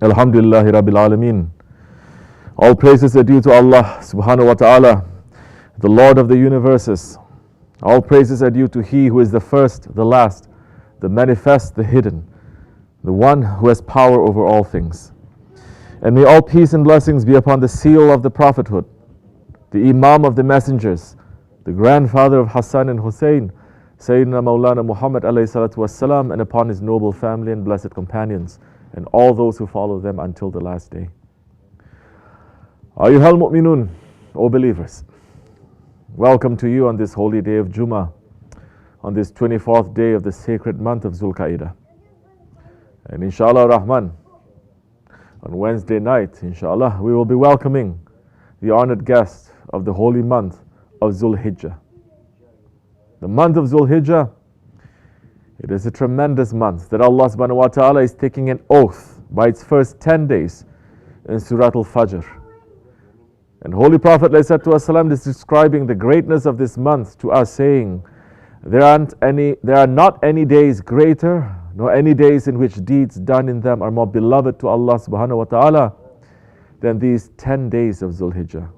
Alhamdulillahi Rabbil Alameen. All praises are due to Allah subhanahu wa ta'ala, the Lord of the universes. All praises are due to He who is the first, the last, the manifest, the hidden, the one who has power over all things. And may all peace and blessings be upon the seal of the prophethood, the Imam of the messengers, the grandfather of Hassan and Hussein, Sayyidina Maulana Muhammad alayhi salatu wassalam, and upon his noble family and blessed companions, and all those who follow them until the last day. Ayyuhal mu'minun, O believers, welcome to you on this holy day of Jumu'ah, on this 24th day of the sacred month of Zulqa'dah. And inshallah Rahman, on Wednesday night, inshallah, we will be welcoming the honored guest of the holy month of Zulhijjah. The month of Zulhijjah, it is a tremendous month that Allah subhanahu wa ta'ala is taking an oath by its first 10 days in Surah Al-Fajr. And Holy Prophet ﷺ is describing the greatness of this month to us, saying, there are not any days greater, nor any days in which deeds done in them are more beloved to Allah subhanahu wa ta'ala than these 10 days of Zulhijjah.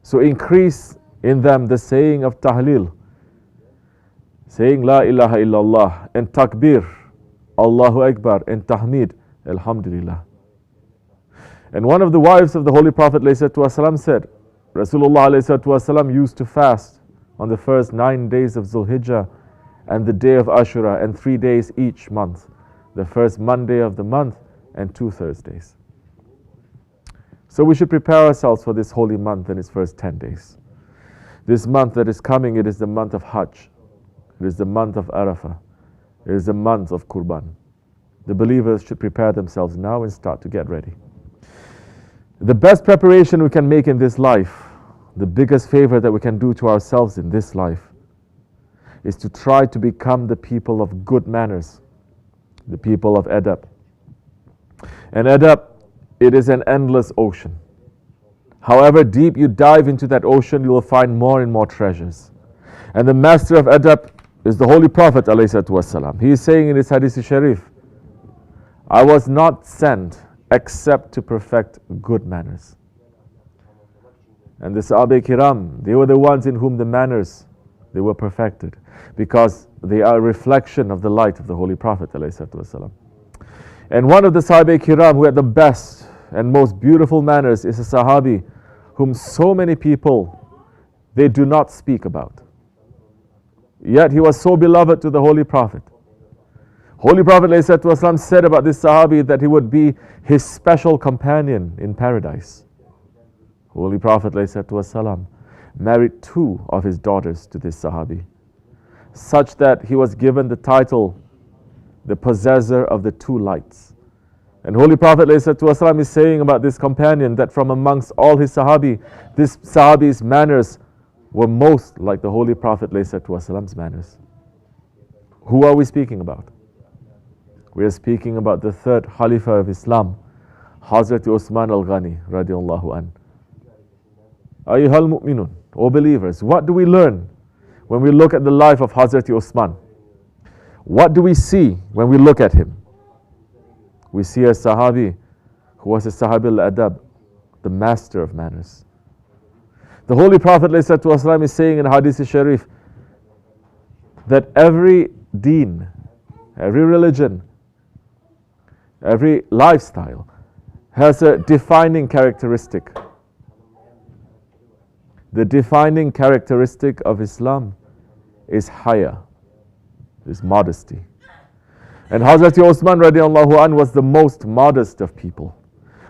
So increase in them the saying of Tahleel, saying La ilaha illallah, and Takbir, Allahu Akbar, and Tahmid, Alhamdulillah. And one of the wives of the Holy Prophet ﷺ said, Rasulullah ﷺ used to fast on the first 9 days of Zulhijjah and the day of Ashura, and 3 days each month, the first Monday of the month and 2 Thursdays. So we should prepare ourselves for this holy month and its first 10 days. This month that is coming, it is the month of Hajj. It is the month of Arafah. It is the month of Qurban. The believers should prepare themselves now and start to get ready. The best preparation we can make in this life, the biggest favor that we can do to ourselves in this life, is to try to become the people of good manners, the people of adab. And adab, it is an endless ocean. However deep you dive into that ocean, you will find more and more treasures. And the master of adab is the Holy Prophet ﷺ. He is saying in his Hadith Sharif, I was not sent except to perfect good manners. And the Sahaba Kiram, they were the ones in whom the manners, they were perfected, because they are a reflection of the light of the Holy Prophet ﷺ. And one of the Sahaba Kiram who had the best and most beautiful manners is a Sahabi whom so many people, they do not speak about. Yet he was so beloved to the Holy Prophet. Holy Prophet ﷺ said about this Sahabi that he would be his special companion in paradise. Holy Prophet ﷺ married 2 of his daughters to this Sahabi, such that he was given the title, the possessor of the 2 lights. And Holy Prophet ﷺ is saying about this companion that from amongst all his Sahabi, this Sahabi's manners were most like the Holy Prophet ﷺ's manners. Who are we speaking about? We are speaking about the 3rd Khalifa of Islam, Hazreti Osman al-Ghani radiallahu an. Ayyuhal mu'minun, O believers, what do we learn when we look at the life of Hazreti Osman? What do we see when we look at him? We see a Sahabi who was a Sahabi al-Adab, the master of manners. The Holy Prophet ﷺ is saying in Hadith Sharif that every deen, every religion, every lifestyle has a defining characteristic. The defining characteristic of Islam is haya, is modesty. And Hazreti Osman radiallahu anh was the most modest of people.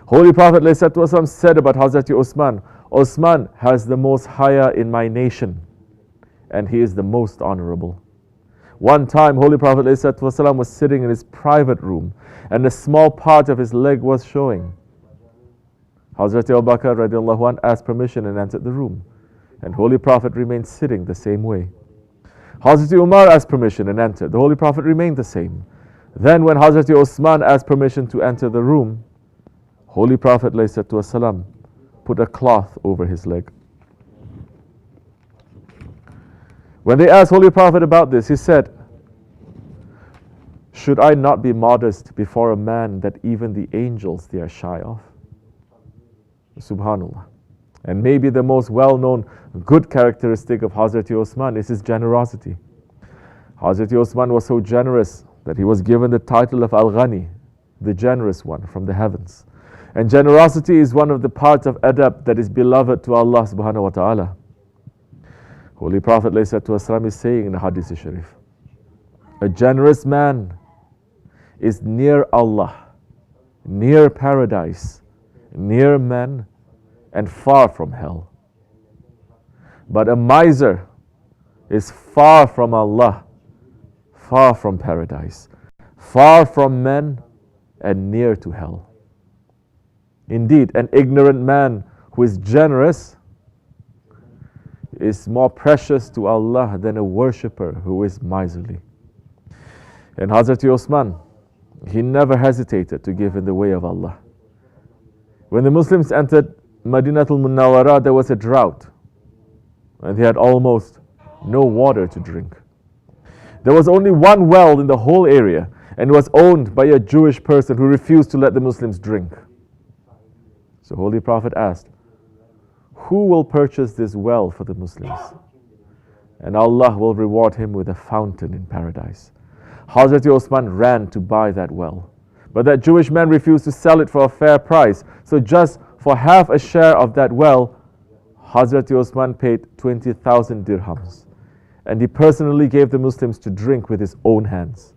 Holy Prophet ﷺ said about Hazreti Osman, Osman has the most haya in my nation, and he is the most honorable. One time, Holy Prophet ﷺ was sitting in his private room, and a small part of his leg was showing. Hazreti Abu Bakr radiallahu anh asked permission and entered the room, and Holy Prophet remained sitting the same way. Hazreti Umar asked permission and entered. The Holy Prophet remained the same. Then when Hazreti Osman asked permission to enter the room, Holy Prophet ﷺ put a cloth over his leg. When they asked Holy Prophet about this, he said, Should I not be modest before a man that even the angels they are shy of? Subhanallah. And maybe the most well-known good characteristic of Hazreti Osman is his generosity. Hazreti Osman was so generous that he was given the title of Al-Ghani, the generous one from the heavens. And generosity is one of the parts of adab that is beloved to Allah subhanahu wa ta'ala. Holy Prophet ﷺ is saying in the Hadith Sharif, a generous man is near Allah, near paradise, near men, and far from hell. But a miser is far from Allah, far from paradise, far from men, and near to hell. Indeed, an ignorant man who is generous is more precious to Allah than a worshipper who is miserly. And Hazreti Osman, he never hesitated to give in the way of Allah. When the Muslims entered Madinatul Munawwara, there was a drought, and they had almost no water to drink. There was only one well in the whole area, and it was owned by a Jewish person who refused to let the Muslims drink. So Holy Prophet asked, who will purchase this well for the Muslims? And Allah will reward him with a fountain in paradise. Hazreti Osman ran to buy that well, but that Jewish man refused to sell it for a fair price. So just for half a share of that well, Hazreti Osman paid 20,000 dirhams, and he personally gave the Muslims to drink with his own hands.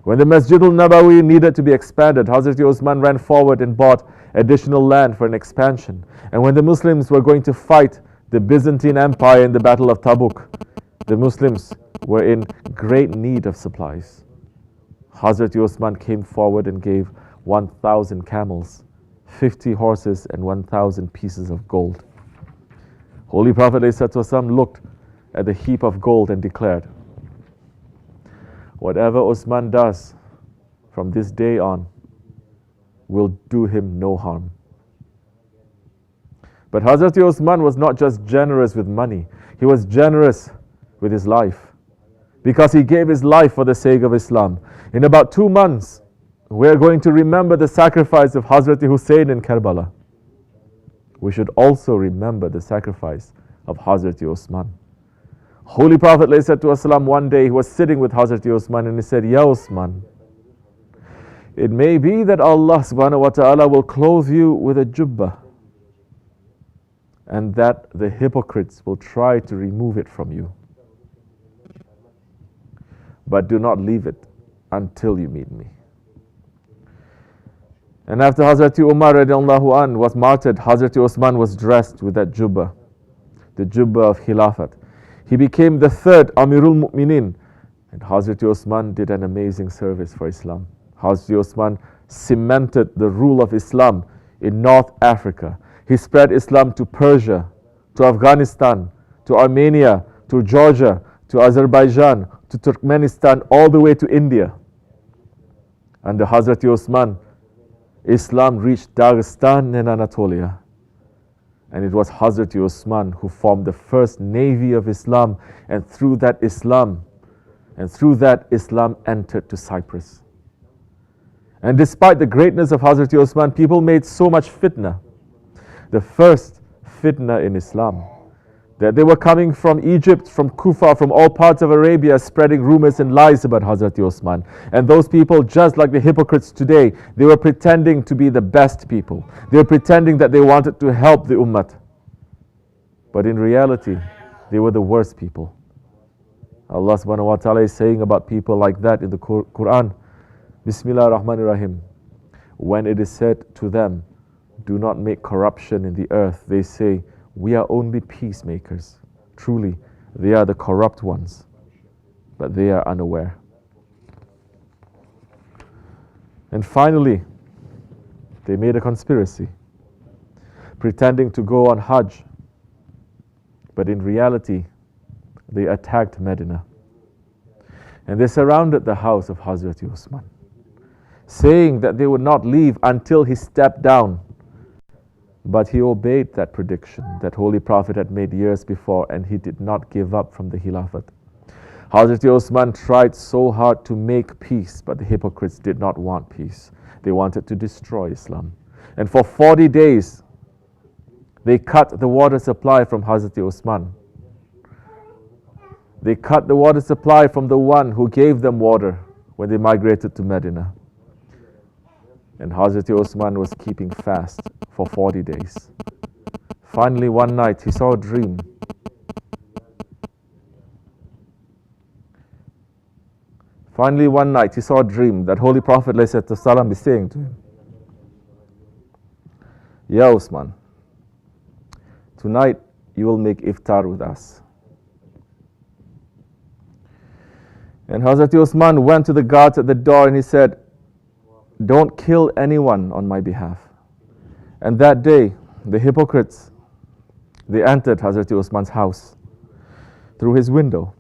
When the Masjid al-Nabawi needed to be expanded, Hazreti Osman ran forward and bought additional land for an expansion. And when the Muslims were going to fight the Byzantine Empire in the Battle of Tabuk, the Muslims were in great need of supplies. Hazreti Osman came forward and gave 1,000 camels, 50 horses, and 1,000 pieces of gold. Holy Prophet ﷺ looked at the heap of gold and declared, whatever Osman does from this day on will do him no harm. But Hazreti Osman was not just generous with money, he was generous with his life, because he gave his life for the sake of Islam. In about 2 months, we're going to remember the sacrifice of Hazreti Hussein in Karbala. We should also remember the sacrifice of Hazreti Osman. Holy Prophet ﷺ, one day he was sitting with Hazreti Osman and he said, Ya Osman, it may be that Allah subhanahu wa ta'ala will clothe you with a jubbah, and that the hypocrites will try to remove it from you. But do not leave it until you meet me. And after Hazreti Umar radiallahu anh was martyred, Hazreti Osman was dressed with that jubbah, the jubbah of Khilafat. He became the third Amirul Mu'minin, and Hazreti Osman did an amazing service for Islam. Hazreti Osman cemented the rule of Islam in North Africa. He spread Islam to Persia, to Afghanistan, to Armenia, to Georgia, to Azerbaijan, to Turkmenistan, all the way to India. Under Hazreti Osman, Islam reached Dagestan and Anatolia. And it was Hazreti Osman who formed the first navy of Islam, and through that Islam entered to Cyprus. And despite the greatness of Hazreti Osman, people made so much fitna. The first fitna in Islam, that they were coming from Egypt, from Kufa, from all parts of Arabia, spreading rumors and lies about Hazreti Osman. And those people, just like the hypocrites today, they were pretending to be the best people. They were pretending that they wanted to help the ummah. But in reality, they were the worst people. Allah subhanahu wa ta'ala is saying about people like that in the Quran, Bismillah ar-Rahman ar-Rahim. When it is said to them, do not make corruption in the earth, they say, we are only peacemakers. Truly, they are the corrupt ones, but they are unaware. And finally, they made a conspiracy, pretending to go on Hajj, but in reality, they attacked Medina. And they surrounded the house of Hazreti Osman, saying that they would not leave until he stepped down. But he obeyed that prediction that Holy Prophet had made years before, and he did not give up from the Khilafat. Hazreti Osman tried so hard to make peace, but the hypocrites did not want peace. They wanted to destroy Islam. And for 40 days, they cut the water supply from Hazreti Osman. They cut the water supply from the one who gave them water when they migrated to Medina. And Hazreti Osman was keeping fast for 40 days. Finally, one night, he saw a dream. Finally, one night, he saw a dream that Holy Prophet ﷺ is saying to him, Ya Osman, tonight you will make iftar with us. And Hazreti Osman went to the guards at the door and he said, don't kill anyone on my behalf. And that day, the hypocrites, they entered Hazreti Osman's house through his window.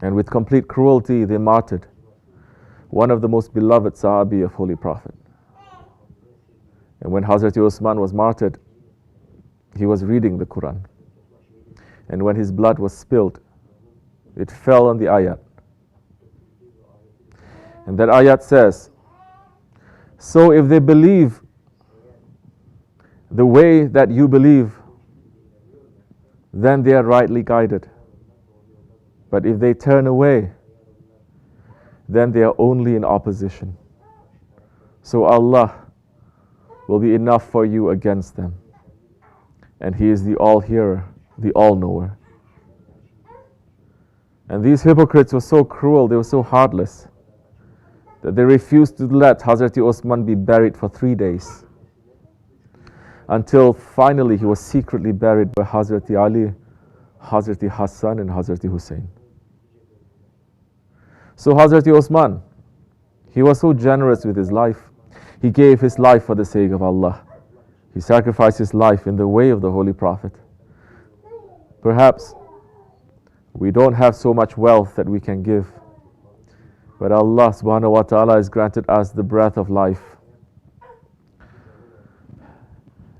And with complete cruelty, they martyred one of the most beloved Sahabi of Holy Prophet. And when Hazreti Osman was martyred, he was reading the Quran. And when his blood was spilled, it fell on the ayat. And that ayat says, so if they believe the way that you believe, then they are rightly guided. But if they turn away, then they are only in opposition. So Allah will be enough for you against them. And He is the all-hearer, the all-knower. And these hypocrites were so cruel, they were so heartless, that they refused to let Hazreti Osman be buried for 3 days. Until finally he was secretly buried by Hazreti Ali, Hazreti Hassan and Hazreti Hussein. So Hazreti Osman, he was so generous with his life. He gave his life for the sake of Allah. He sacrificed his life in the way of the Holy Prophet. Perhaps we don't have so much wealth that we can give, but Allah subhanahu wa ta'ala has granted us the breath of life.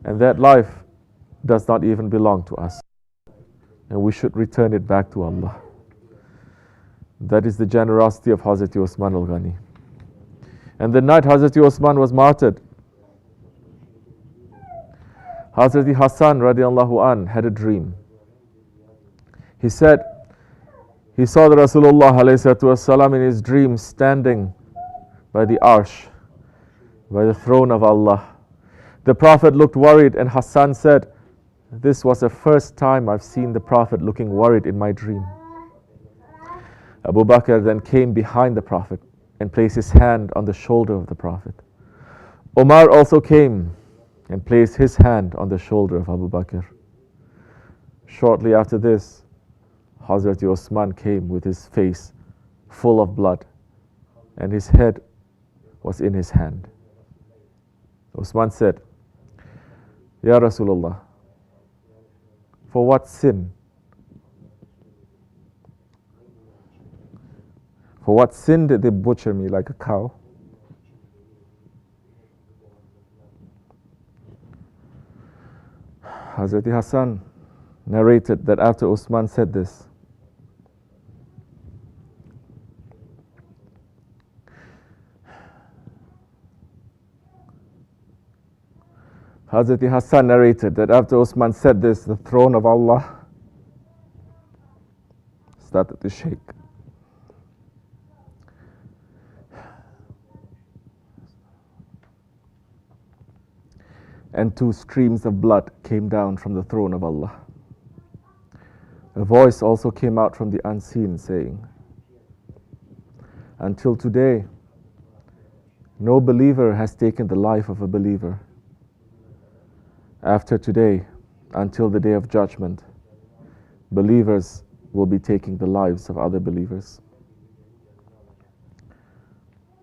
And that life does not even belong to us. And we should return it back to Allah. That is the generosity of Hazreti Osman al-Ghani. And the night Hazreti Osman was martyred, Hazreti Hassan radiallahu an had a dream. He said, he saw the Rasulullah ﷺ in his dream standing by the arsh, by the throne of Allah. The Prophet looked worried and Hassan said, this was the first time I've seen the Prophet looking worried in my dream. Abu Bakr then came behind the Prophet and placed his hand on the shoulder of the Prophet. Omar also came and placed his hand on the shoulder of Abu Bakr. Shortly after this, Hazreti Osman came with his face full of blood and his head was in his hand. Osman said, Ya Rasulullah, for what sin? For what sin did they butcher me like a cow? Hazreti Hassan narrated that after Osman said this, Hazreti Hassan narrated that after Osman said this, the throne of Allah started to shake. And 2 streams of blood came down from the throne of Allah. A voice also came out from the unseen saying, until today, no believer has taken the life of a believer. After today, until the day of judgment, believers will be taking the lives of other believers.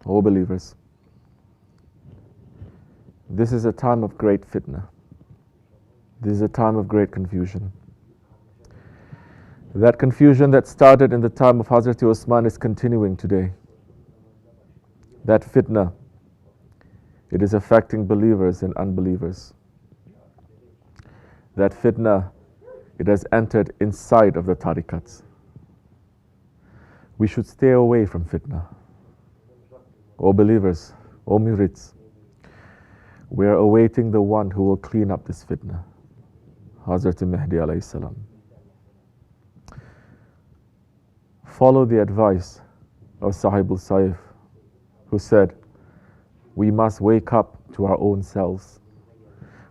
O believers, this is a time of great fitna. This is a time of great confusion. That confusion that started in the time of Hazreti Osman is continuing today. That fitna, it is affecting believers and unbelievers. That fitna, it has entered inside of the tariqats. we should stay away from fitna. O believers, O murids, we are awaiting the one who will clean up this fitna, Hazreti Mahdi alayhi salam. Follow the advice of Sahibul Saif, who said, we must wake up to our own selves.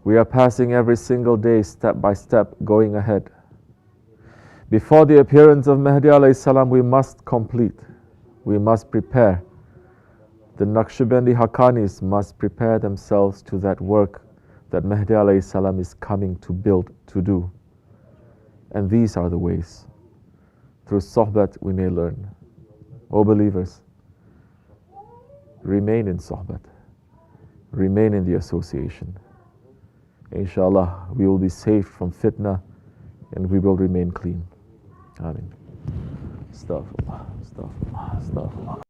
We are passing every single day step by step, going ahead. Before the appearance of Mahdi alayhi salam, we must complete, we must prepare. The Nakshibendi Hakkanis must prepare themselves to that work that Mahdi alayhi salam is coming to build, to do. And these are the ways. Through sohbat we may learn. O believers, remain in sohbat. Remain in the association. Inshallah, we will be safe from fitna and we will remain clean. Ameen. Astaghfirullah, astaghfirullah, astaghfirullah.